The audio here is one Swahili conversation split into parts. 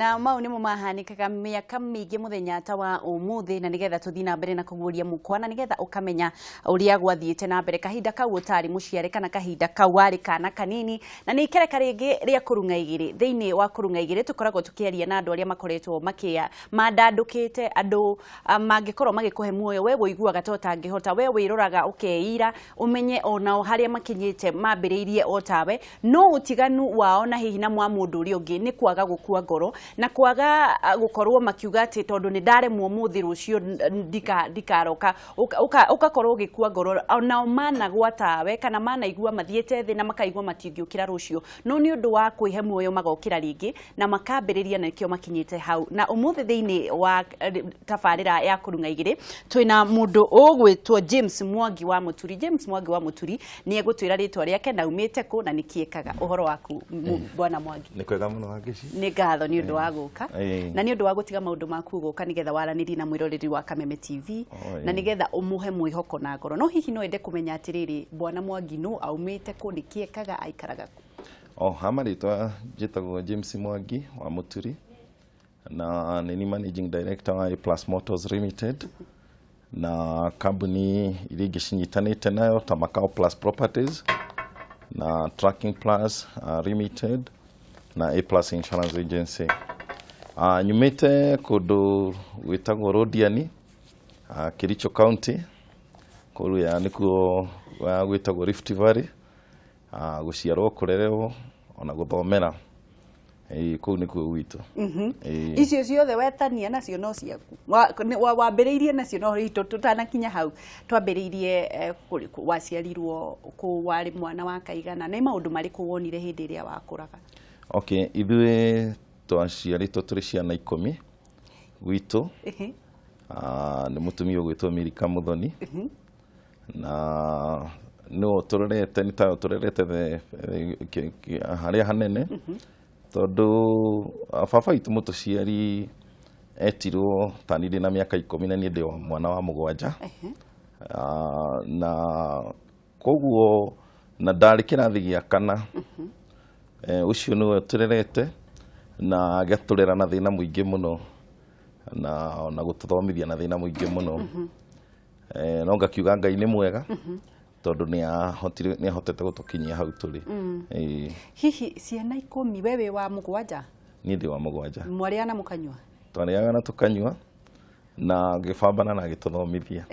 na mau nimo mahanikaga miaka mingi muthenya ta wa umuthi na nigetha tuthi na mbere na kuguria mukwa na nigetha ukamenya uria gwathiite na mbere kahinda kau utari muciare kana kahinda kau wari kana kanini na ni ikereka ringi ria kurunga igiri thiini wa kurunga igiri tukoragwo tukiaria na andu aria makoretwo makia mandandukite andu mangikorwo magikuhe muoyo we wiguaga to tangihota we wiruraga ukeira umenye ona haria makinyite mambiriirie otawe no utiganu wao na hihi na mwa mundu uri ungi ni kwaga gukua ngoro na kwaga gukorwo makiuga ati tondu ni ndaremwo muthi rucio ndikaroka ugakorwo gikua ngoro ona mana gwatawe kana mana igua mathiete thi na makaigua matingiukira rucio no ni undu wa kwihe muoyo magokira ringi na makambiriria na kio makinyite hau na umuthi thiini wa tabarira ya kurunga igiri twina mundu ugwitwo James Mwangi wa Muturi. James Mwangi wa Muturi ni egutwira ritwa riake na umite ku na nikiekaga uhoro waku bwana Mwangi ni kwega muno wagici ni ngatho ni undu wa guka na ni undu wa gutiga maundu maku guka nigetha waraniri na mwiroreri wa Kameme TV na nigetha umuhe mwihoko na ngoro no hihi no ende kumenya atiriri bwana Mwangi no aumite ku nikiekaga aikaraga hamaritwa jitagwo James Mwangi wa Muturi na ni managing director wa A+ Motors Limited na company iria gishinyitanite nayo ta Macau Plus Properties na Tracking Plus Limited na A+ Insurance Agency. Nyumite kundu gwitagwo Rodiani Kericho County kuru ya nikuo gwitagwo Rift Valley guciarwo kurererwo ona guthomera kuu nikuo witu icio ciothe wetania nacio no ciaku wambiriirie nacio no hito tutanakinya hau twambiriirie waciarirwo ku wari mwana wa kaigana na maundu mariku wonire hindi iria wakuraga ithuĩ twaciaritwo tũrĩ ciana 10 gwitũ nĩ mũtumia ũgwĩtwo Milika Muthoni na no turerete ni tayo turerete haria hanene tondu baba itu mutuciari etirwo tanire na miaka 10 na ni ndi mwana wa mugwanja na koguo na ndari kirathi gia kana ucio niwe turerete na agaturera na thina muingi muno na gututhomithia na thina muingi muno no ngakiuga Ngai ni mwega tondu ni ahotete gutukinyia hau turi hihi ciana 10 wewe wa mugwanja ni ndi wa mugwanja mwaria na mukanywa twariaga na tukanywa na gifambana na gituthomithia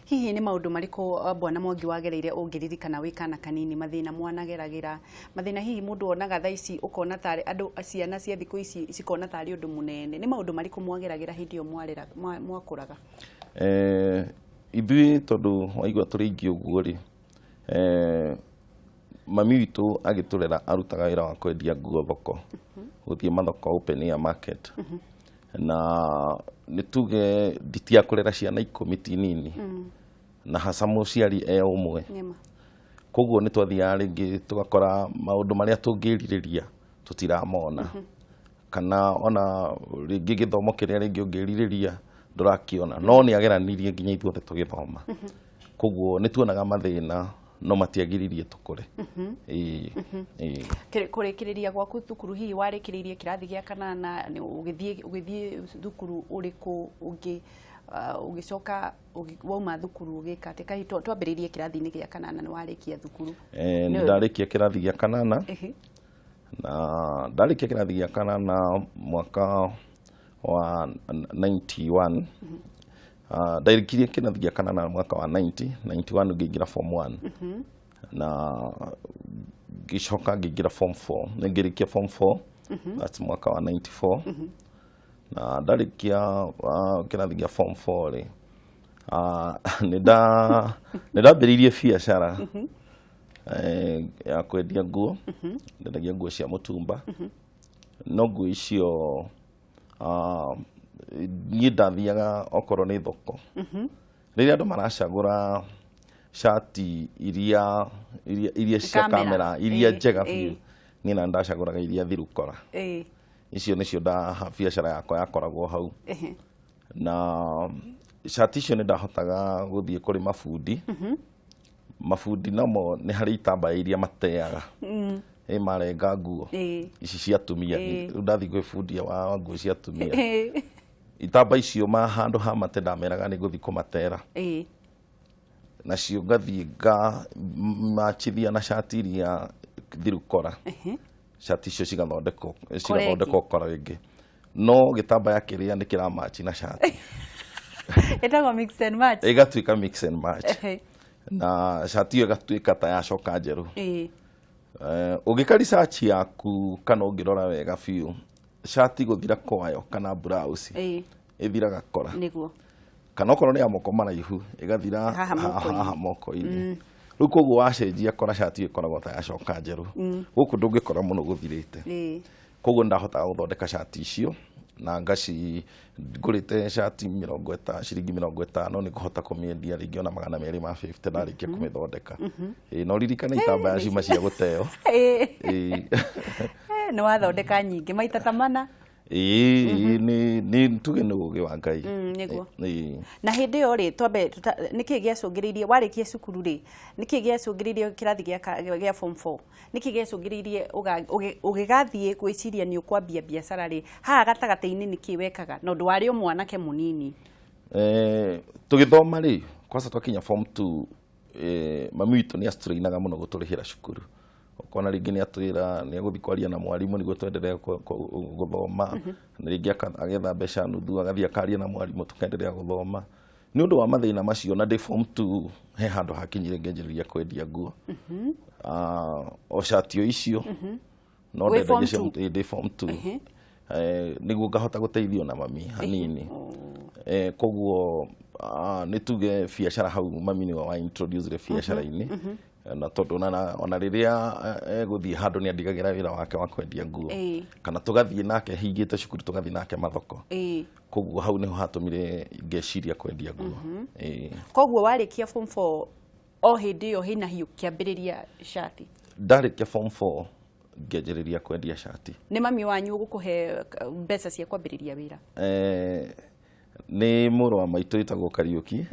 hihi ni maundu mariko bwana Mwangi wagereire ungiririkana wikana kanini mathina mwanageragira mathina hihi mundu onaga thaici ukona tari andu ciana cia thiku ici cikona tari undu munene ni maundu mariko mwageragira hindi o mwarera mwakuraga ithuĩ tondu waigua tũrĩ ingi ũguo rĩ mami witũ agĩtũrera arutaga wĩra wa kwendia nguo thoko gũthiĩ mathoko open air market na nĩ tuge nditia kũrera ciana 10 ti nini na hasa mũciari ũmwe koguo nĩ twathiaga rĩngĩ tũgakora maũndũ marĩa tũngĩrirĩria tũtiramona kana ona rĩngĩ gĩthomo kĩrĩa rĩngĩ ũngĩrirĩria ndurakiona no ni ageranirie nginya ithuothe tugithoma koguo ni tuonaga mathina no matiagiririe tukure kurikiriria gwaku thukuru hihi warikiririe kirathi gia kanana ni ugithie thukuru uriku ugicoka wauma thukuru ugika ati kahito twambiririe kirathi-ini gia kanana ni warikia thukuru ni ndarikia kirathi gia kanana na ndarikia kirathi gia kanana mwaka wa 91 ndarikirie kirathi gia kanana mwaka wa 91 ngiingira form 1 na gicoka ngiingira form 4 ngirikia form 4 that's mwaka wa 94 na ndarikia kirathi gia form 4 ri ndambiririe biacara ya kwendia nguo ndendagia nguo cia mutumba no nguo icio ni ndathiaga okorwo ni thoko riria andu maracagura shati iria cia kamera iria njega biũ ni na ndacaguraga iria thirukora icio nicio biacara yakwa yakoragwo hau na shati icio ni ndahotaga guthie kuri mabundi namo ni hari itambaya iria mateaga marenga nguo ici cia atumia riu ndathi gwibundia wa nguo cia atumia itamba icio handu ha mate ndameraga ni guthi kumatera nacio ngathi machithia na shati iria thirukora shati icio cigathondekwo kora ringi no gitambaya kiria ni kiramachi na shati etagwo mix and match igatuika mix and match na shati iyo igatuika ta yacoka njeru ugika research yaku kana ungirora wega biu shati guthira kwayo kana blouse ithiraga kora niguo kana okorwo ni amoko maraihu igathira haha moko-ini riu koguo wacenjia kora shati ikoragwo ta yacoka njeru guku ndungikora muno guthirite koguo ndahotaga guthondeka shati icio na ngaci ngurite shati ciringi 50 ni kuhota kumiendia ringi ona 250 ndarikia kumithondeka no ririkana itambaya ciuma cia guteo no wathondeka nyingi maita ta mana ni tuge ni ugi wa Ngai niguo na hindi yo ri twambe niki giacungiririe warikie cukuru ri niki giacungiririe kirathi gia form 4 niki giacungiririe ugigathie gwiciria ni ukwambia biacara ri haha gatagati-ini niki wekaga no ndu wari mwanake munini tugithoma ri kwasa twakinya form 2 mami witu ni astrainaga muno guturihira cukuru okona ringi ni atwira ni aguthi kwaria na mwarimu niguo twenderea guthoma na ringi agetha mbeca nuthu agathi akaria na mwarimu tukenderea guthoma ni undu wa mathina macio na ndi form 2 he handu hakinyire ngenjiriria kwendia nguo o shatio icio no ndendagia ndi form 2 niguo ngahota guteithio na mami hanini koguo ni tuge biacara hau mami ni wa introduce biacara-ini na tondu ona riria guthii handu ni andigagira wira wake wa kwendia nguo kana tugathii nake hingite cukuru tugathii nake mathoko koguo hau niho hatumire ngeciria kwendia nguo koguo warikia form 4 o hindi yo hina hiu kiambiriria shati ndarikia form 4 ngenjiriria kwendia shati ni mami wanyu gukuhe mbeca cia kwambiriria wira ni muru wa maitu itagwo Kariuki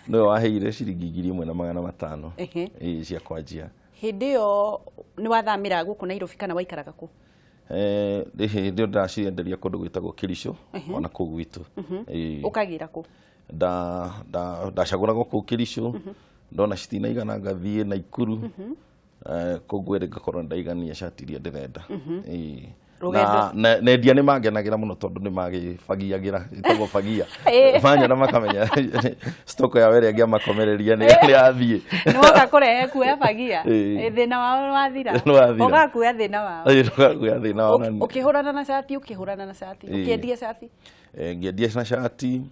no waheire ciringi 1,500 cia kwanjia hindi yo ni wathamira guku Nairobi kana waikaraga ku hindi ndacienderia kundu gwitagwo Kirisho ona ku gwitu ukagira ku ndacaguragwo ku Kirisho ndona citina igana ngathie Naikuru koguo ngakorwo ndaigania shati iria ndirenda na endia ni mangenagira muno tondu ni magibagiagira itago bagia manya na makamenya stoko ya were agia makomereria ni athie no gakurehe kuya bagia thina wao wathira ugakuya thina wao ukihurana na shati ukiendia shati ngiendia na shati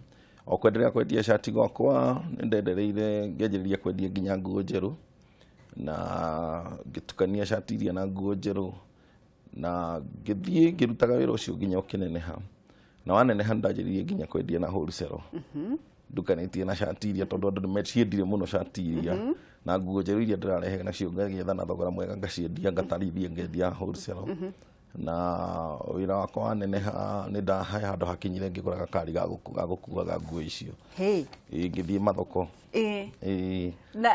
okwenderea kwendia shati gwakwa ndendereire ngenjiriria kwendia nginya nguo njeru na gitukania shati iria na nguo njeru na githie ngirutaga wira ucio nginya ukineneha na waneneha ndajiririe nginya kwendia na wholesale ndukanitie na shati iria tondu andu nimeciendire muno shati iria na nguo njeru iria ndirarehe nacio ngagetha na thogora mwega ngaciendia ngatarithia ngendia wholesale na wira wakwa waneneha ni ndahe handu hakinyire ngigura gakari ga gukuaga nguo icio ngithie mathoko na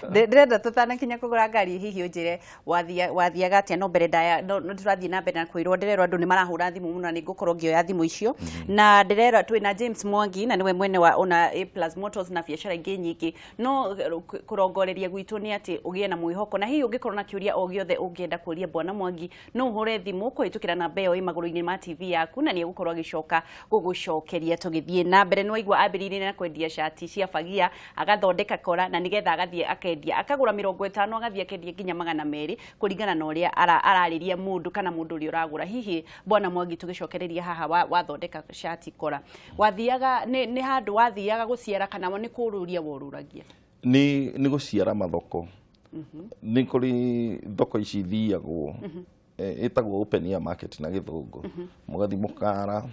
ndirenda tutanakinya kugura ngari hihi unjire wathiaga atia no mbere ndaya no turathie na mbere na kwirwo ndirerwa andu ni marahura thimu muno ni ngukorwo ngioya thimu icio na ndirerwa twina James Mwangi na niwe mwene wa ona A+ Motors na biacara ingi nyingi no kurongoreria gwitu ni ati ugie na mwihoko na hihi ungikorwo na kiuria o giothe ungienda kuria bwana Mwangi no uhure thimu kuhitukira na mbeo i maguru-ini ma TV yaku na ni gukorwo agicoka gugucokeria tugithie na mbere ni waigwa ambiririe na kwendia shati cia bagia agathondeka kora na nigetha agathie akendia akagura 50 agathie akendia nginya 200 kuringana na uria arariria mundu kana mundu uri uragura hihi bwana Mwangi tugicokereria haha wathondeka shati kora wathiaga ni handu wathiaga guciara kana ni kururia woruragia ni guciara mathoko ni kuri thoko ici thiagwo etagwo open air market na githungu mugathi mukara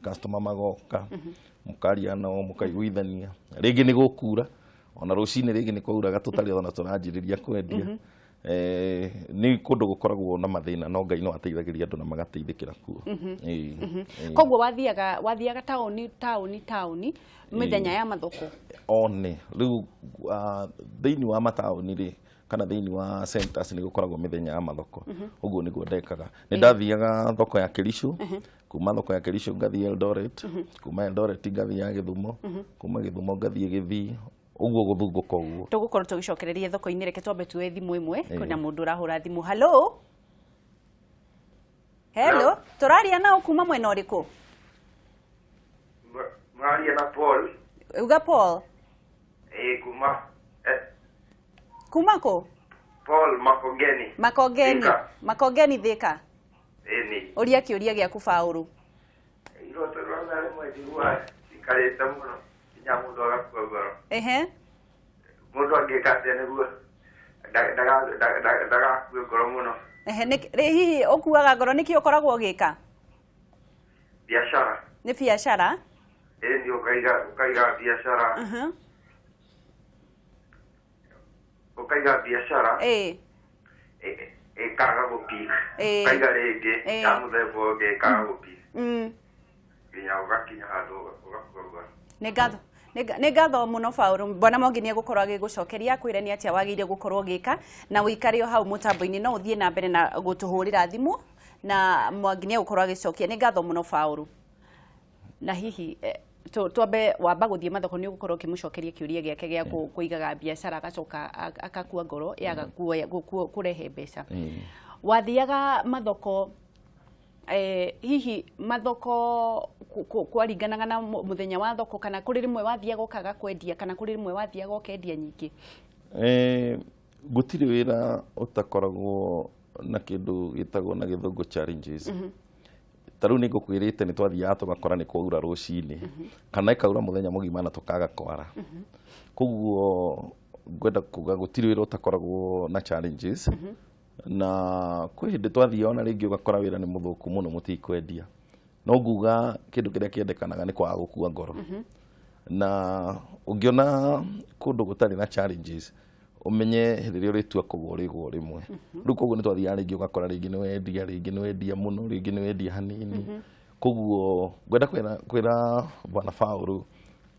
customer magoka mukaria nao mukaiguithania ringi ni gukura ona rucini ringi ni kwauraga tutari ona turanjiriria kwendia ni kundu gukoragwo na mathina no Ngai no ateithagiria andu na magateithikira kuo koguo wathiaga tauni mithenya ya mathoko one riu thiini wa matauni ri kana thiini wa centers ni gukoragwo mithenya ya mathoko uguo niguo ndekaga ni ndathiaga thoko ya Kirishu kuma thoko ya Kirishu ngathie Eldoret kuma Eldoret ngathie Githumo kuma Githumo ngathie Githii uguo guthunguka uguo tugukorwo tugicokereria thoko-ini reke twambe tuwe thimu imwe kuna mundu urahura thimu hello hello turaria nao kuma mwena uriku Maria na Paul uga Paul kumako Paul Makongeni Thika ni uria kiuria giaku Paulu iro torona mwezi wa ikareta muno nyamundu agakugoro mundu angikate niguo daga kugoro muno hihi ukuaga ngoro niki ukoragwo ugika biashara ni biashara ndio ukaiga biashara ukaiga biashara kaga gupika kaiga rege ya muthembo ge kaga gupika nginya ugakinya handu ugakorwo nä ngatho må no Paulu Bwana Mwangi nä egåkorwo agä gå cokeria kwä nä atä wagä ire gå korwo gä ka na wä ikare o hau må tambo-inä no å thiä na mbere na gå tå hå rä ra thimå na Mwangi nä egå korwo agä cokia nä ngatho må no Paulu na hihi twambe wamba gå thiä mathoko nä å gå korwo å kä må cokeria kä uria gä ake gä a kå igaga biacara agacoka akakua ngoro yaga kå rehe mbeca wathiaga mathoko hihi mathoko kwaringanaga na muthenya wa thoko kana kuri rimwe wathiaga ukaga kwendia kana kuri rimwe wathiaga ukendia nyingi gutiri wira utakoragwo na kindu gitagwo na githungu challenges taru ni ngukwirite ni twathiaga tugakora ni kwaura rucini kana ikaura muthenya mugima na tukaga kwara koguo ngwenda kuga gutiri wira utakoragwo na challenges na kwĩ hĩndĩ twathiaga ona rĩngĩ ũgakora wĩra nĩ mũthũku mũno mũtikwendia no nguga kĩndũ kĩrĩa kĩendekanaga nĩ kwaga gũkua ngoro na ũngĩona kũndũ gũtarĩ na challenges ũmenye hĩndĩ ĩrĩa ũrĩtua kũgũra ũrĩgwo rĩmwe rĩu koguo nĩ twathiaga rĩngĩ ũgakora rĩngĩ nĩ wendia mũno rĩngĩ nĩ wendia hanini koguo ngwenda kwĩra Bwana Paulu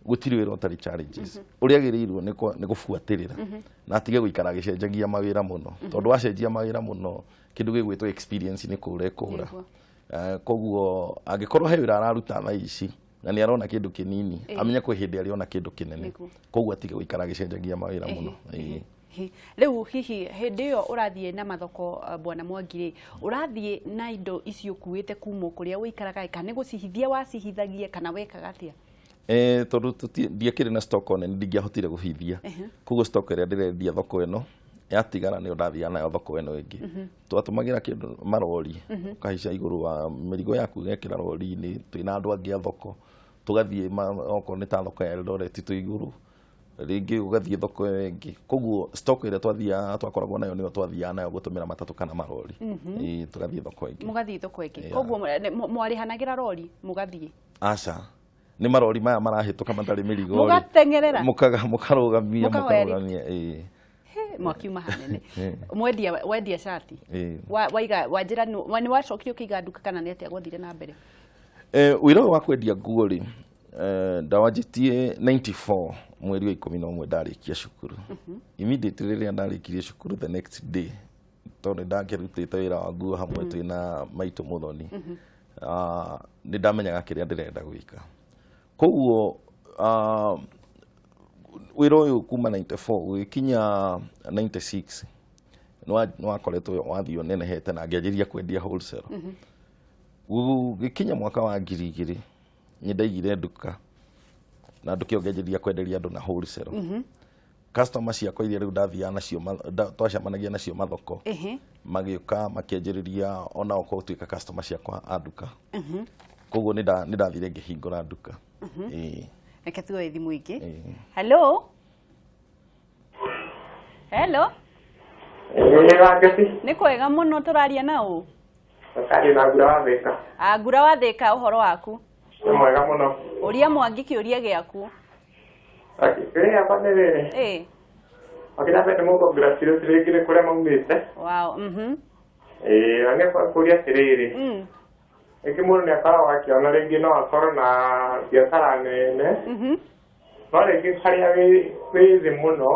gutiri wira utari challenges uria agiriirwo ni gubuatirira na atige guikara gicenjagia mawira muno tondu wacenjia mawira muno kindu gigwitwo experience ni kura koguo angikorwo he wira araruta thaa ici na ni arona kindu kinini amenye kwi hindi ariona kindu kinene koguo atige guikara gicenjagia mawira muno riu hihi hindi iyo urathie na mathoko Bwana Mwangi urathie na indo icio kuite kumo kuria wikaraga kana gucihithia wacihithagie kana wekaga atia tondu ndiakire na stock one ndingiahotire guhithia koguo stock ĩrĩa ndĩrendia thoko ĩno yatigara nĩ ndathia nayo thoko ĩno ĩngĩ twatũmagĩra kĩndũ marori kahica igũrũ wa mĩrigo yaku gekĩra rori-inĩ twĩna andũ angĩ a thoko tũgathiĩ okorwo nĩ ta thoko ya Eldoret twĩ igũrũ rĩngĩ ũgathiĩ thoko ĩngĩ koguo stock ĩrĩa twathiaga twakoragwo nayo nĩyo twathiaga nayo gũtũmĩra matatũ kana marori tũgathiĩ thoko ĩngĩ mũgathiĩ thoko ĩngĩ koguo mwarĩhanagĩra rori mũgathiĩ aca ni marori maya marahituka matari mirigo mugatengerera mukarugamia mwakiuma hanene wendia shati waiga wanjira ni wacokire ukiga nduka kana ni atia gwathire na mbere wira wa kwendia nguo ri ndawanjitie 94 mweri wa 11 ndarikia cukuru immediately rĩrĩa ndarikirie cukuru the next day tondu ndakirutite wira wa nguo hamwe twina maitũ Muthoni ni ndamenyaga kĩrĩa ndĩrenda gwika koguo wira uyu kuma 94 ugikinya 96 no akoretwo wathio nenehete na ngianjiria kwendia wholesale ugikinya mwaka wa 2000 ni ndaigire nduka na ndukio ngianjiria kwenderia andu na wholesale customer ciakwa iria riu ndathia nacio twacemanagia nacio mathoko magiuka makianjiriria ona uko tuika customer ciakwa a nduka koguo ni ndathire ngihingura nduka reke tuoe thimu ingĩ hello nĩ kwega mũno tũraria na ũ Tũkari na Ngura wa Thĩka Ngura wa Thĩka ũhoro waku nĩ mwega mũno ũria Mwangi kĩũria gĩaku kĩrĩa hapa nĩ rĩrĩ wakĩra mbere mũcongratulate rĩngĩ kũrĩa maumĩte wow nĩ kũria atĩrĩrĩ ĩngĩ mũndũ nĩ akoragwo akĩona rĩngĩ no akorwo na biacara nene no rĩngĩ harĩa wĩ thĩ mũno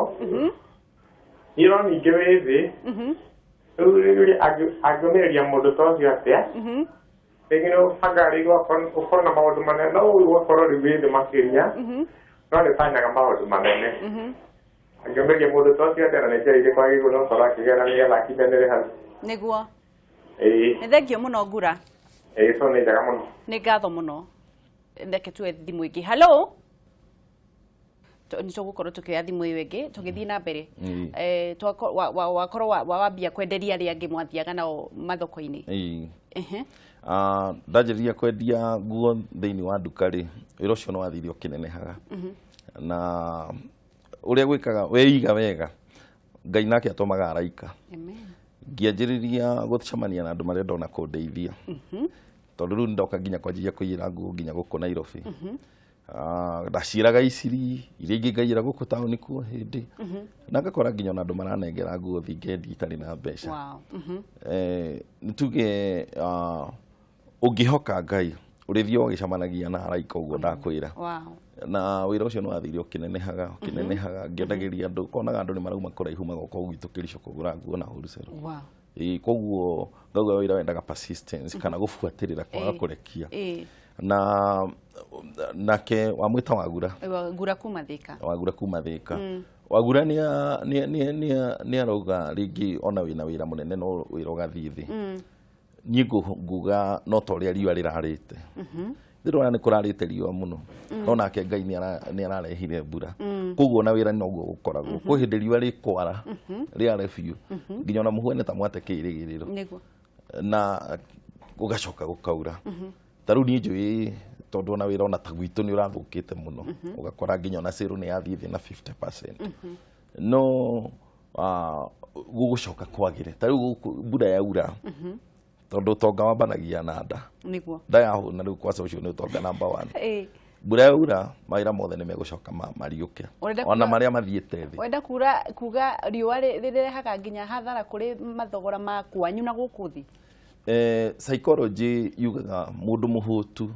iro ningĩ wĩ thĩ rĩu angĩũmĩrĩria mũndũ ta ũcio atĩa rĩngĩ nĩ ũbanga ũkorwo na maũndũ manene no ũgakorwo rĩu wĩ thĩ makĩria no nĩũtanyaga maũndũ manene angĩũmĩrĩria mũndũ ta ũcio atĩa na nĩkĩrĩire kwa gĩgũrũ no korwo akĩgera nĩgetha akinyanĩre hau nĩguo nĩ thengio mũno Ngura so nĩ njega mũno nĩ ngatho mũno reke tuwe thimũ ĩngĩ halo nĩ tũgũkorwo tũkĩoya thimũ ĩyo ĩngĩ tũgĩthiĩ na mbere wakorwo wambia kwenderia arĩa angĩ mwathiaga nao mathoko-inĩ ndanjĩrĩria kwendia nguo thĩinĩ wa nduka rĩ wĩra ũcio nĩ wathire ũkĩnenehaga na ũrĩa gwĩkaga weiga wega Ngai nake atũmaga araika ngĩanjĩrĩria gũcemania na andũ marĩa ndona kũndeithia tondũ rĩu ndoka nginya kwanjĩrĩria kũiyĩra nguo nginya gũkũ Nairobi ndaciĩraga iciri iria ingĩ ngaiyĩra gũkũ taũni kuo hĩndĩ na ngakora nginya andũ maranengera nguo thingendi itarĩ na mbeca nĩ tuge ũngĩhoka Ngai ũrĩthio ũgĩcemanagia na araika ũguo ndakwĩra na wĩra ũcio nĩ wathire ũkĩnenehaga ngĩendagĩria andũ konaga andũ nĩ marauma kũraihu magoka gwitũ Kericho kũgũra nguo na wholesale koguo ngauga wĩra wendaga persistence kana gũbuatĩrĩra kwaga kũrekia na nake wamwĩta Wagura kuma Thika Wagura nĩ arauga rĩngĩ ona wĩna wĩra mũnene no wĩra ũgathiĩ thĩ niĩ nguga no ta ũrĩa riũa rĩrarĩte ndĩrona nĩ kũrarĩte riũa mũno no nake Ngai nĩ ararehire mbura koguo na wĩra noguo gũkoragwo kwĩ hĩndĩ riũa rĩkwara rĩare biũ nginya ona mũhuene ta mwate kĩrĩgĩrĩro na ũgacoka gũkaura ta rĩu niĩ njũĩ tondũ ona wĩra ona ta gwitũ nĩ ũrathũkĩte mũno ũgakora nginya ona sale nĩ yathiĩ thĩ na 50% no gũgũcoka kwagĩre ta rĩu mbura yaura tondũ ũtonga wambanagia na nda nda yahũna rĩu kwaca ũcio nĩ ũtonga number 1 mbura yaura mawĩra mothe nĩ megũcoka mariũke ona marĩa mathiĩte thĩ wenda kuga riũa rĩrehaga nginya hathara kũrĩ mathogora ma kwanyu na gũkũ thĩ psychology yugaga mũndũ mũhũtu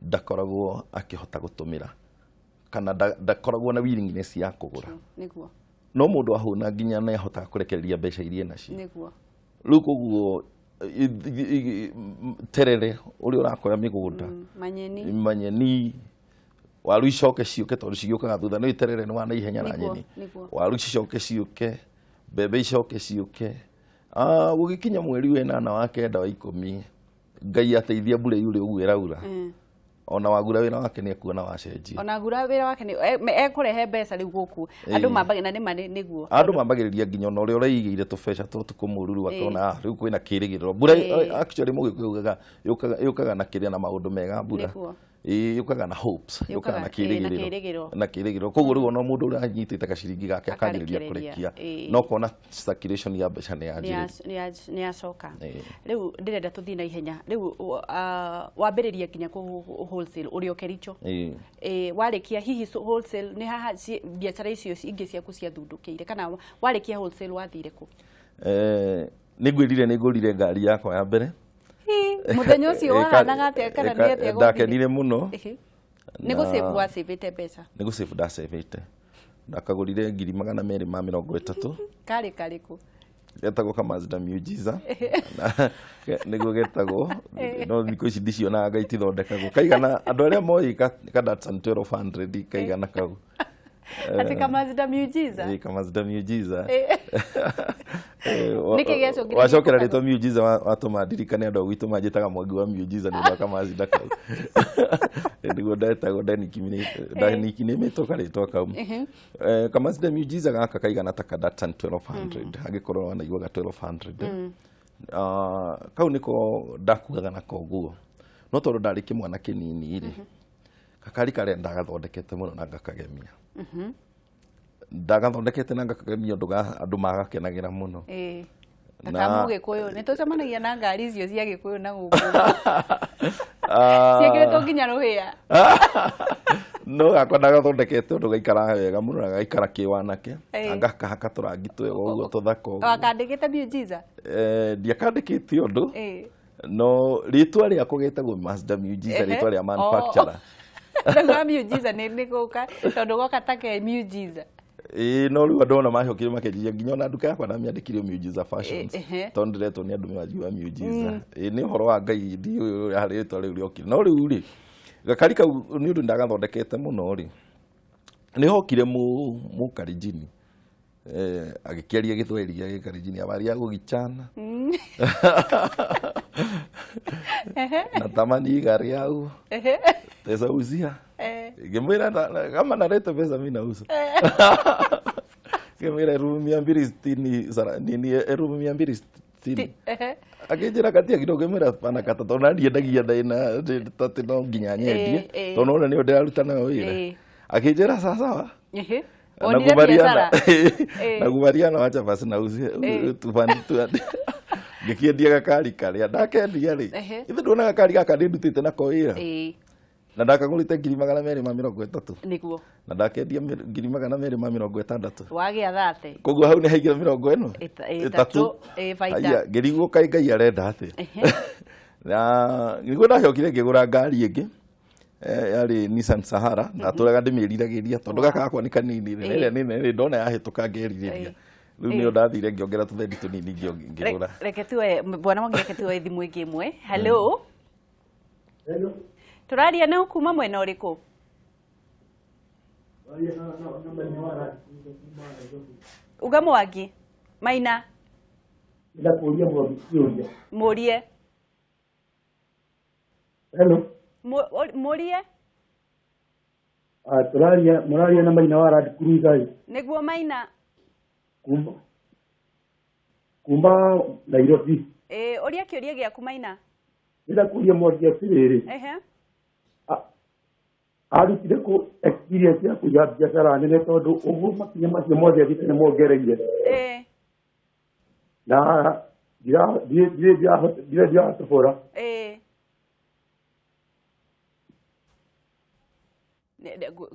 ndakoragwo akĩhota gũtũmĩra kana ndakoragwo na willingness ya kũgũra no mũndũ ahũna nginya nĩ ahotaga kũrekereria mbeca iria nacio rĩu koguo terere ũrĩa ũrakora mĩgũnda manyeni waru icoke ciũke tondũ cigĩũkaga thutha nĩ terere nĩ wa naihenya na nyeni waru icoke ciũke mbembe icoke ciũke gũgĩkinya mweri wenana wa kenda wa 10 Ngai ateithia mbura yure ũguo ĩraura ona Wagura wĩra wake nĩ ekuona wacenjia ona Wagura wĩra wake nĩ ekũrehe mbeca rĩu gũkũ andũ mambagĩrĩria na nĩguo andũ mambagĩrĩria nginya ona ũrĩa ũraigĩire tũbeca tũtukũ mũruru akona rĩu kwĩna kĩrĩgĩrĩro mbura actually mũgĩkũyugaga yũkaga na kĩrĩa na maũndũ mega mbura yũkaga na hopes yũkaga na kĩrĩgĩrĩro koguo rĩu ona mũndũ ũranyitĩte gaciringi gake akanjĩrĩria kũrekia no kona circulation ya mbeca nĩ yacoka rĩu ndĩrenda tũthiĩ na ihenya rĩu wambĩrĩria nginya wholesale ũrĩ o Kericho warĩkia hihi wholesale nĩ haha biacara icio ingĩ ciaku ciathundũkĩire kana warĩkia wholesale wathire kũ nĩngwĩrire ngari yakwa ya mbere muthenya ũcio wahanaga atĩa kana nĩ atĩa ndakenire mũno nĩ gũsave wasavĩte mbeca nĩ gũsave ndasavĩte ndakagũrire 230 karĩ kũ getagwo Mazda Miujiza nĩguo getagwo no thikũ ici ndicionaga ngaitithondekagwo kaigana andũ arĩa moĩ ka Datsun 1200 kaigana kau ati Mazda Miujiza Mazda Miujiza nikigecokire wacokera rĩtwa Miujiza watũma ndirikane andũ gwitũ manjĩtaga Mwangi wa Miujiza nĩ ndaka Mazda kau nĩguo ndetagwo ndanikinĩmĩtwo karĩtwa kau Mazda Miujiza gaka kaigana ta Datsun 1200 angĩkorwo wanaiguaga 1200 kau nĩko ndakuaga nako nguo no tondũ ndarĩ kĩmwana kĩnini rĩ kakari karĩa ndagathondekete mũno na ngakagemia ndagathondekete na ngakagemia andũ magakenagĩra mũno na Mũgĩkũyũ nĩ tũcemanagia na ngari icio cia Gĩkũyũ na gũkũ ciĩkĩrĩtwo nginya rũhĩa no gakwa ndagathondekete ũndũ gaikara wega mũno na gaikara kĩwanake ngakahaka tũrangi twega ũguo tũthaka ũguo wakandĩkĩte Miujiza ndiakandĩkĩte ũndũ no rĩtwa rĩa kũgetagwo Mazda Miujiza rĩtwa rĩa manufacturer ndagwa Miujiza nĩ gũka tondũ goka take Miujiza no riu ndona mahokire makenjia nginya na nduka yakwa na miandikire Miujiza Fashions tondu ndiretwo ni andu mewajua Miujiza ni horo wa Ngai ndi uyu hari to riu riokire no riu ri gakari kau ni undu ndagathondekete muno ri ni hokire mu Karijini agikiaria Githweri gya Karijini habari ya gugichana natamani gari yao pesa uzia gemera kama naleta pesa mimi nauza gemera room 260 sara nini room 260 akijira katia kidogo gemera pana kata tona ndiendagia ndaina tati no nginya nyendie tona ona ni ndiraruta nayo wira akijira sasa nakubaliana wacha basi nauzie tufani tu ngikiendia gakari karia ndakendia ri ithe ndona gakari gaka ndutite nako wira na ndakagurite 230 niguo na ndakendia 260 wagia thate koguo hau ni haigira 40 faida ngiriguo kai Ngai arenda ati na niguo ndahokire ngigura ngari ingi yari Nissan Sahara na turaga ndimiriragiria tondu gaka gakwa ni kanini nene ndona yahituka ngeririria riu ni ndathire ngiongera tuthendi tunini ngigura reke tuwe bwana wangu reke tuwe thimu ingi imwe hello turaria na ukuma mwena uriku uga Mwangi Maina ndakuria murie hello murie turaria na Maina wa Land Cruiser niguo Maina kumba Nairobi uria kiuria giaku Maina ndakuria Mwangi atiriri arutire ku experience ya kuja biashara nene tondu uguo makinya macio mothe thikene mongereire na dira tofora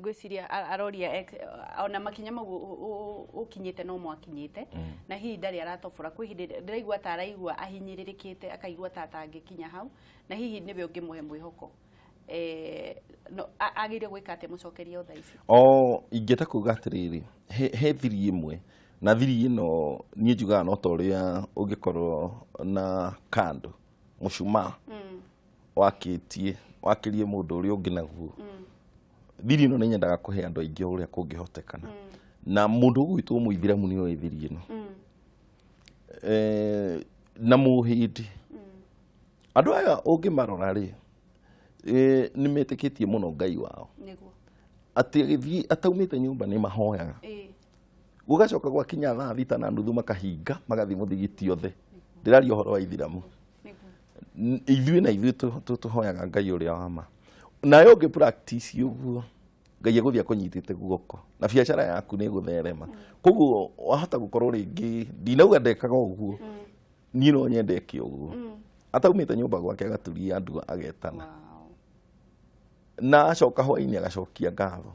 gwiciria aroria ona makinya magu ukinyite no mwakinyite na hihi ndari aratofora kwi hindi ndiraigua ta araigua ahinyiririkite akaigua ta atangikinya hau na hihi niwe ungimuhe mwihoko no agire gwika ate mucokeria otha ici ingeta kuga atiriri he thiri imwe na thiri ino nie njugaga no toria ungikorwo na kando mushuma wakitie wakirie mundu uri ungi naguo thiri ino nyendaga kuhe andu aingi uria kungihotekana na mundu gwitwo muithiramu ni oe thiri ino na muhindi andu aya ungimarora ri ni metikitie muno Ngai wao niguo ati githi ataumite nyumba ni mahoyaga gugacoka gwakinya thaa 6:30 makahinga magathi muthigiti othe ndiraria horo wa ithiramu ithui na ithui tuhoyaga Ngai uria wama nayo ngi practice uguo Ngai eguthia kunyitite guoko na biashara yaku ni gutherema koguo wahota gukorwo ringi ndinauga ndekaga uguo ni no nyendeke uguo ataumite nyumba gwake agaturia andu agetana na acoka hwaini agacokia ngatho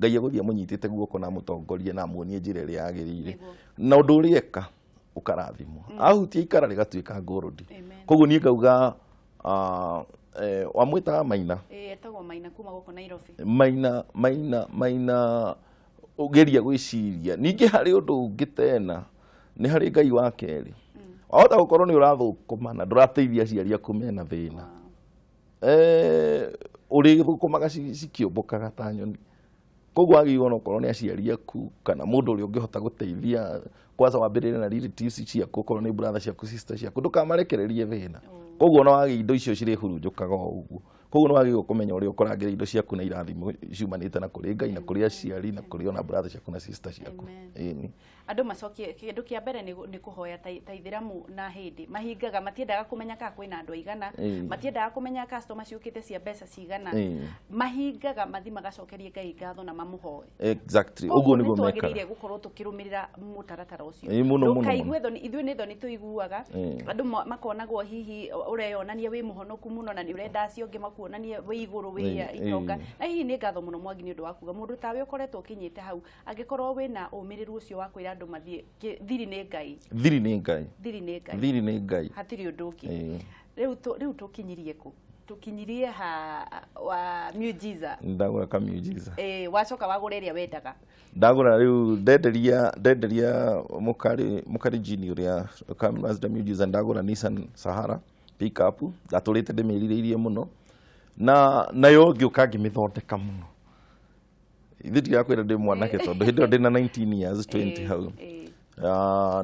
Ngai eguthia munyitite guoko na mutongorie na muonie njira iri yagirire na undu urieka ukarathimwo ahutia ikara rigatuika ngurudi koguo ni ngauga wamwitaga Maina etagwo Maina kuma guko Nairobi Maina ugeria gwiciria ningi hari undu ungitena ni hari Ngai wa keri wahota gukorwo ni urathukuma na ndurateithia aciari aku mena thina uri githukumaga cikiumbukaga ta nyoni koguo agirwo no korwo ni aciari aku kana mundu uri ungihota guteithia kwanza wambirire na relatives ciaku korwo ni brother ciaku sister ciaku ndukamarekererie thina koguo no wagi indo icio ciri hurunjukaga uguo koguo no wagi kumenya uri ukoragire indo ciaku na irathimo ciumanite na kuri Ngai na kuri aciari na kuri ona brother ciaku na sister ciaku andu macokie kindu kia mbere ni kuhoya ta ithiramu na hindi mahingaga matiendaga kumenya ka kwina andu aigana matiendaga kumenya customer ciukite cia mbeca cigana mahingaga mathi magacokerie Ngai ngatho na mamuhoe exactly uguo niguo meka twagirire gukorwo tukirumirira mutaratara ucio kaigwe thoni ithui ni thoni tuiguaga andu makonagwo hihi ureyonania wi muhonoku muno na ni urenda acio ngi makuonania wi iguru wi itonga na hihi ni ngatho muno Mwangi ni undu wa kuga mundu tawe ukoretwo kinyite hau angikorwo wina umiriru ucio wa kwira andu mathie thiri ni Ngai thiri ni Ngai hatiri undu ungi riu tukinyirie ku tukinyirie wa Miujiza ndagura ka Miujiza wacoka wagura iria wendaga ndagura riu ndenderia mukari junior ya Mazda Miujiza ndagura Nissan Sahara pickup ndaturite ndimiririirie muno na nayo ngiuka ngimithondeka muno ithiĩ yakwira ndi mwanake tondu hindi ndina 19 years 20 hau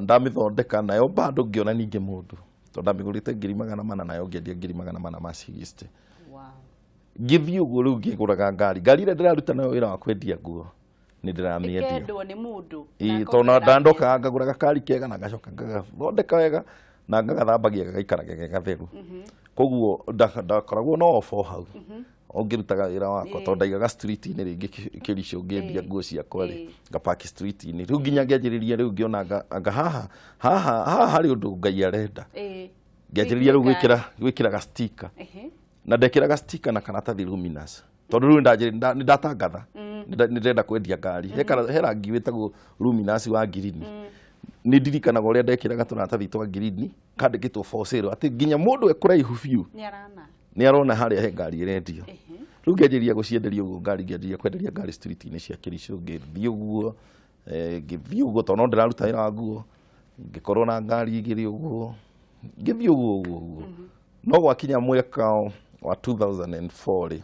ndamithondeka nayo bado ngiona ninge mundu tondu ndamigurite 400 nayo ngiendia 400 ma 60 ngithii uguo riu ngiguraga ngari ira ndiraruta nayo wira wa kwendia nguo ni ndiramiendia ikendwo ni mundu tondu ndandoka ngagura gakari kega na ngacoka ngagathondeka wega na ngagathambagia gagaikara gatheru koguo ndakoragwo no ofo hau ongirutaga wira wakwa tondu ndaigaga street-inĩ rĩngĩ Kĩricũ ngĩendia nguo ciakwa rĩ ngapaki street-inĩ rĩu nginya ngĩanjĩrĩria rĩu ngĩona anga haha harĩ ũndũ Ngai arenda ngĩanjĩrĩria rĩu gwĩkĩra ga sticker na ndekĩraga sticker na karatathi luminous tondu rĩu nĩ ndatangatha nĩ ndĩrenda kwendia ngari he rangi wĩtagwo luminous wa green nĩ ndirikanaga ũrĩa ndekĩraga tũratathi twa green kandĩkĩtwo for sale atĩ nginya mũndũ ekũraihu biũ nĩ arona harĩa he ngari ĩrendio rĩu ngĩanjĩrĩria gũcienderia ũguo ngari ngĩanjĩrĩria kwenderia ngari street-inĩ cia Kĩricũ ngĩthiĩ ũguo tondũ no ndĩraruta wĩra wa nguo ngĩkorwo na ngari igĩrĩ ũguo ngĩthiĩ ũguo no gwakinya mwaka wa 2004 rĩ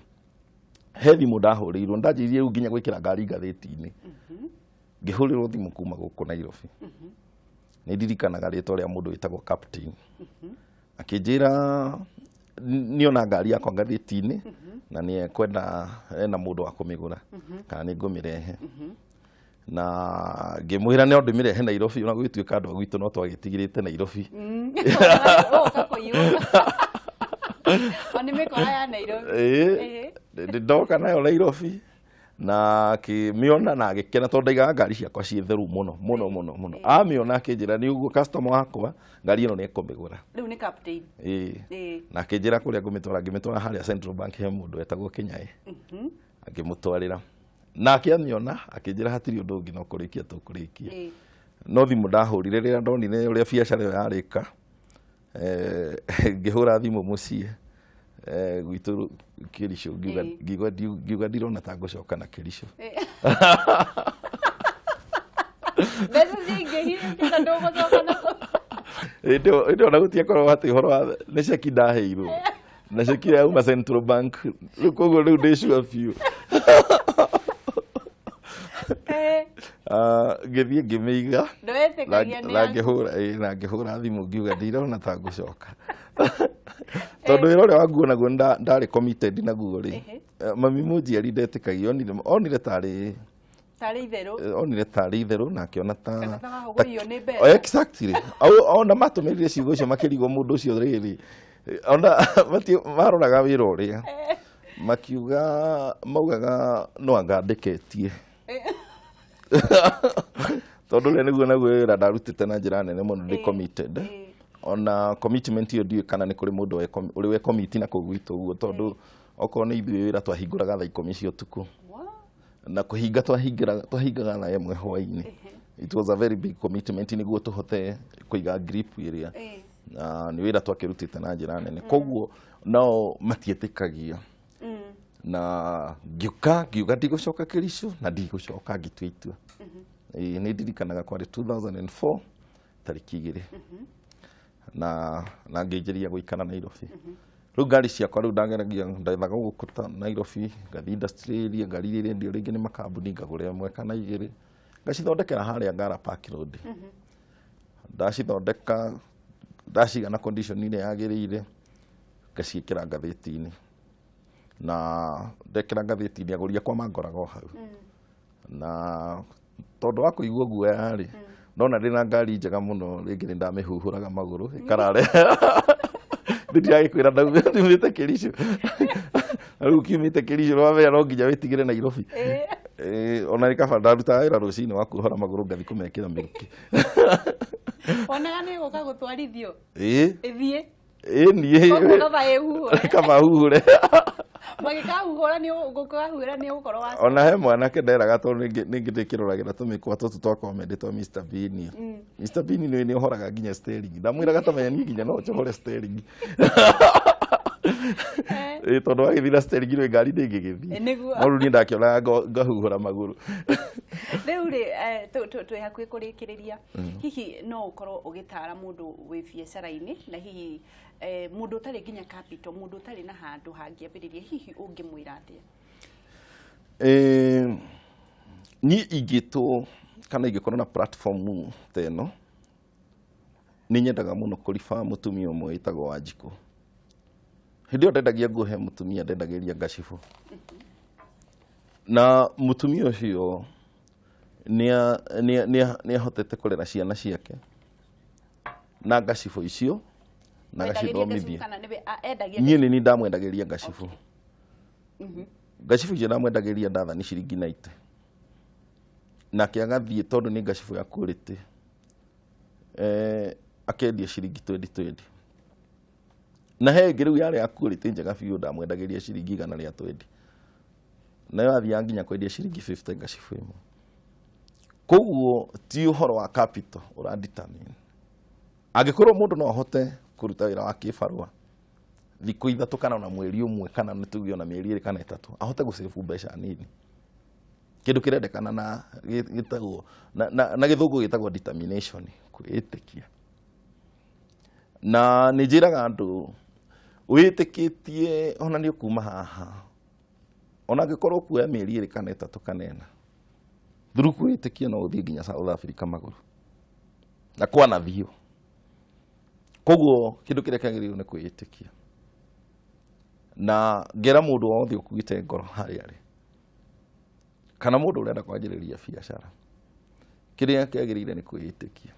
he thimũ ndahũrĩirwo ndanjĩrĩirie rĩu nginya gwĩkĩra ngari ngathĩti-inĩ ngĩhũrĩrwo thimũ kuma gũkũ Nairobi nĩ ndirikanaga rĩtwa rĩa mũndũ wĩtagwo Captain akĩnjĩra niona ngari yakwa ngathĩti-inĩ na nĩ ekwenda ena mũndũ wa kũmĩgũra kana nĩ ngũmĩrehe na ngĩmwĩra no ndĩmĩrehe Nairobi ona gwĩtuĩka andũ a gwitũ no twagĩtigĩrĩte Nairobi ndoka nayo Nairobi na akĩmĩona na agĩkena tondũ ndaigaga ngari ciakwa ciĩ theru mũno amĩona akĩnjĩra nĩ ũguo customer wakwa ngari ĩno nĩ ekũmĩgũra rĩu nĩ Captain na akĩnjĩra kũrĩa ngĩmĩtwara harĩa Central Bank he mũndũ etagwo Kĩnyaĩ akĩmũtwarĩra na akĩamĩona akĩnjĩra hatirĩ ũndũ ũngĩ no kũrĩkia tũkũrĩkia no thimũ ndahũrire rĩrĩa ndonire ũrĩa biacara ĩyo yarĩka ngĩhũra thimũ mũciĩ gwitũ Kĩricũ ngiuga ndirona ta ngũcoka na Kĩricũ mbeca ciaingĩhire nginya ndũgũcoka nacio ĩndĩ ona gũtiakorwo atĩ ũhoro wa nĩ ceki ndaheirwo na ceki yauma Central Bank rĩu koguo rĩu ndĩ sure biũ ngĩthiĩ ngĩmĩiga na ngĩhũra thimũ ngiuga ndirona ta ngũcoka tondu wĩra ũrĩa wa nguo naguo ndarĩ committed naguo rĩ mami mũnjiari ndetĩkagia onire tarĩ itherũ na akĩona ta exactly ona matũmĩrire ciugo icio makĩrigwo mũndũ ũcio rĩrĩ ona maroraga wĩra ũrĩa maugaga no anga ndĩketie tondu rĩu nĩguo naguo wĩra ndarutĩte na njĩra nene mũno ndĩ committed ona commitment iyo ndiũ kana nĩ kũrĩ mũndũ ũrĩ we commit na kũu gwitũ ũguo tondu okorwo nĩ ithuĩ wĩra twahingũraga thaa 10 cia ũtukũ na kũhinga twahingaga na ĩmwe hwaĩ-inĩ it was a very big commitment nĩguo tũhote kũiga grip ĩrĩa nĩ wĩra twakĩrutĩte na njĩra nene koguo nao matiĩtĩkagia na ngiuga ndigũcoka Kĩricũ na ndigũcoka ngĩtua itua nĩ ndirikanaga kwarĩ 2004 tarĩki 2 na ngĩnjĩria gũikara Nairobi rĩu ngari ciakwa rĩu ndethaga gũkũ Nairobi ngathiĩ industry area ngari iria irendio rĩngĩ nĩ makambuni ngagũra ĩmwe kana igĩrĩ ngacithondekera harĩa Ngara Park Road ndacithondeka ndaciga na condition ĩrĩa yagĩrĩire ngaciĩkĩra ngathĩti-inĩ na ndekĩra ngathĩti-inĩ agũri akwa mangoraga o hau na tondu wa kũigua guoya rĩ ndona ndĩna ngari njega mũno rĩngĩ nĩ ndamĩhuhũraga magũrũ ĩkarare ndiragĩkwĩra ndumĩte Kĩricũ rĩu kiumĩte Kĩricũ wamenya no nginya wĩtigĩre Nairobi ona nĩ kaba ndarutaga wĩra rũcinĩ wa kuohora magũrũ ngathi kũmekĩra mĩrukĩ onaga nĩ gũka gũtwarithio ĩthiĩ niĩ kaba huhure magĩkahuhũra nĩ ũgũkahuhũra nĩ ũgũkorwo wa ona he mwanake nderaga tondũ nĩ ngĩkĩroragĩra tũmĩkwa tũtũ twa comedy twa Mr Bean Mr Bean nĩ ũhoraga nginya steering ndamwĩraga ta menya niĩ nginya no njohore steering tondu agithira steering ino ngari ndingigithie no ru ni ndakiona ngahuhura maguru riu ri twi hakuhi kurikiriria hihi no ukorwo ugitara mundu wi biacara-ini na hihi mundu utari nginya capital mundu utari na handu hangiambiriria hihi ungimwira atia ni igito kana igikorwo na platform teno ni nyendaga muno kurifa mutumia umwe itagwo Wanjiku hindi ndendagia nguhe mutumia ndendagiria ngacibu na mutumia ucio ni ahotete kurera ciana ciake na ngacibu icio na gacithomithia nie ni ndamwendagiria ngacibu ngacibu icio ndamwendagiria ndathani ciringi 90 nake agathie tondu ni ngacibu ya quality akendia ciringi 20 na he ngiru yari ya quality njega biũ ndamwendagiria ciringi 120 nayo athia nginya kwendia ciringi 50 ngacibu imwe koguo ti uhoro wa capital uradetermine angikorwo mundu no ahote kuruta wira wa kibarua thikũ ithatu kana na mweri umwe kana nituge ona mieri 2 kana 3 ahote gucibu mbeca nini kindu kirendekana na gitagwo na githungu gitagwo determination kwitikia na nijiraga andu witikitie ona ni ukuma haha ona gikorwo kuoya mieri 2 kana 3 kana 4 thuru kwitikia no uthie nginya South Africa maguru na kwa na thio koguo kindu kiria kiagiririo ni kwitikia na ngera mundu wothe ukugite ngoro hari ari kana mundu urenda kwanjiriria biacara kiria kiagirire ni kwitikia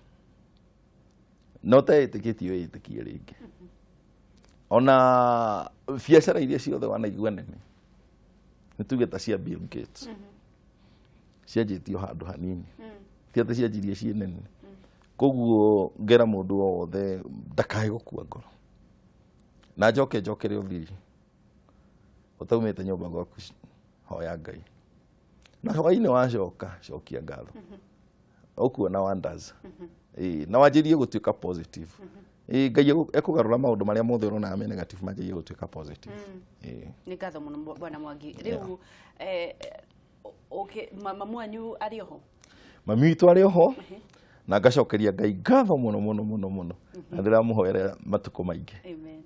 no ta itikitie witikie ringi ona biacara iria ciothe wanaigua nene nituge ta cia Bill Gates cianjitio handu hanini ti ati cianjirie cie nene koguo ngera mundu wothe ndakae gukua ngoro na njokere uthiri utaumite nyumba gwaku hoya Ngai na hwaini wacoka cokia ngatho ukuona wonders na wanjirie gutuika positive Ngai ekugarura maundu maria mothe urona ame negative manjirie gutuika positive ni ngatho muno bwana Mwangi riu mamu anyu ari ho mami witu ari ho na ngacokeria Ngai ngatho muno na ndiramuhoera matuko maingi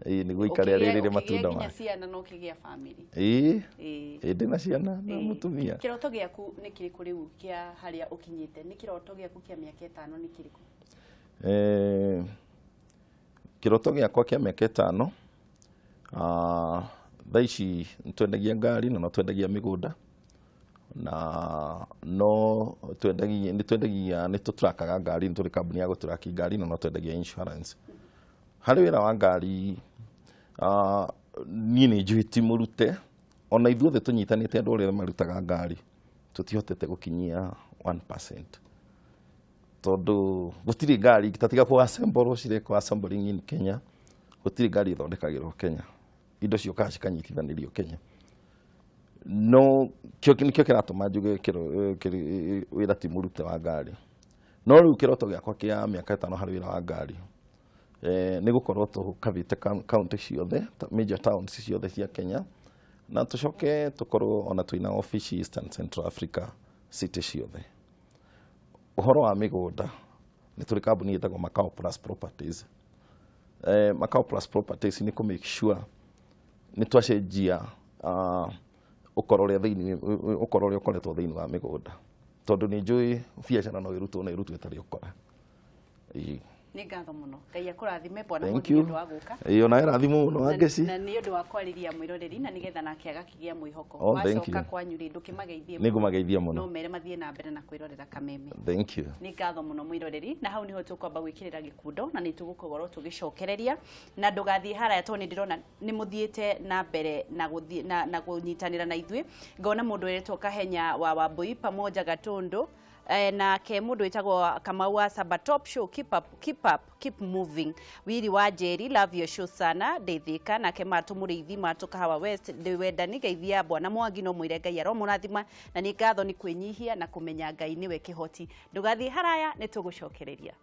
niguo ikare riri matunda ma ciana no kigia family ndina ciana na mutumia kiroto giaku ni kiriku riu kia haria ukinyite ni kiroto giaku kia miaka 5 ni kiriku kiroto giakwa kia miaka 5 thaici twendagia ngari na no twendagia migunda na no twendagia ni tutrakaga ngari ni turi kambuni ya guturaki ngari na no twendagia insurance hari wira wa ngari ni njuiti murute ona ithuothe tunyitanite andu uria marutaga ngari tutihotete gukinyia 1% tondu gutiri ngari tatiga ku assemble cire ku assembling in Kenya gutiri ngari ithondekagirwo Kenya indo cioka cikanyitithanirio Kenya no kio kiratuma njuge wira ti murute wa ngari no riu kiroto giakwa kia miaka 5 hari wira wa ngari ni gukorwo tukavite county ciothe major towns ciothe cia Kenya na tucoke tukorwo ona twina office Eastern Central Africa city ciothe uhoro wa migunda ni turi kambuni itagwo Macau Plus Properties Macau Plus Properties ni ku make sure ni twacenjia ukorore thiini ukorore ukoretwo thiini wa migunda tondu ni njui biacara no irutwo na irutwo itari ukora ni ngatho muno Ngai akurathime bwana Mwangi ndu wa guka ona irathimo muno angeci na ni undu wa kwariria mwiroreri na nigetha nake agakigia mwihoko wacoka kwanyu ri ndukimageithie ni ngumageithia muno no mere mathie na mbere na kwirorera kameme thank you ni ngatho muno mwiroreri na hau niho tukwamba gwikirira gikundo na ni tugukogorwo tugicokereria na ndugathie haraya to ni ndirona ni muthiete na mbere na kunyitanira na ithwe ngona mundu eretwo Kahenya wa Wambui pamoja Gatundu na ke mundu itagwo Kamau wa Saba Top Show keep moving wiri wa Jerry love your show sana Deithika na ke matumuriithi matukahawa West ndewendani geithia bwana Mwangi no mwire Ngai aromurathima na ni ngatho ni kwinyihia na kumenya Ngai niwe kihoti ndugathie haraya ni tugucokereria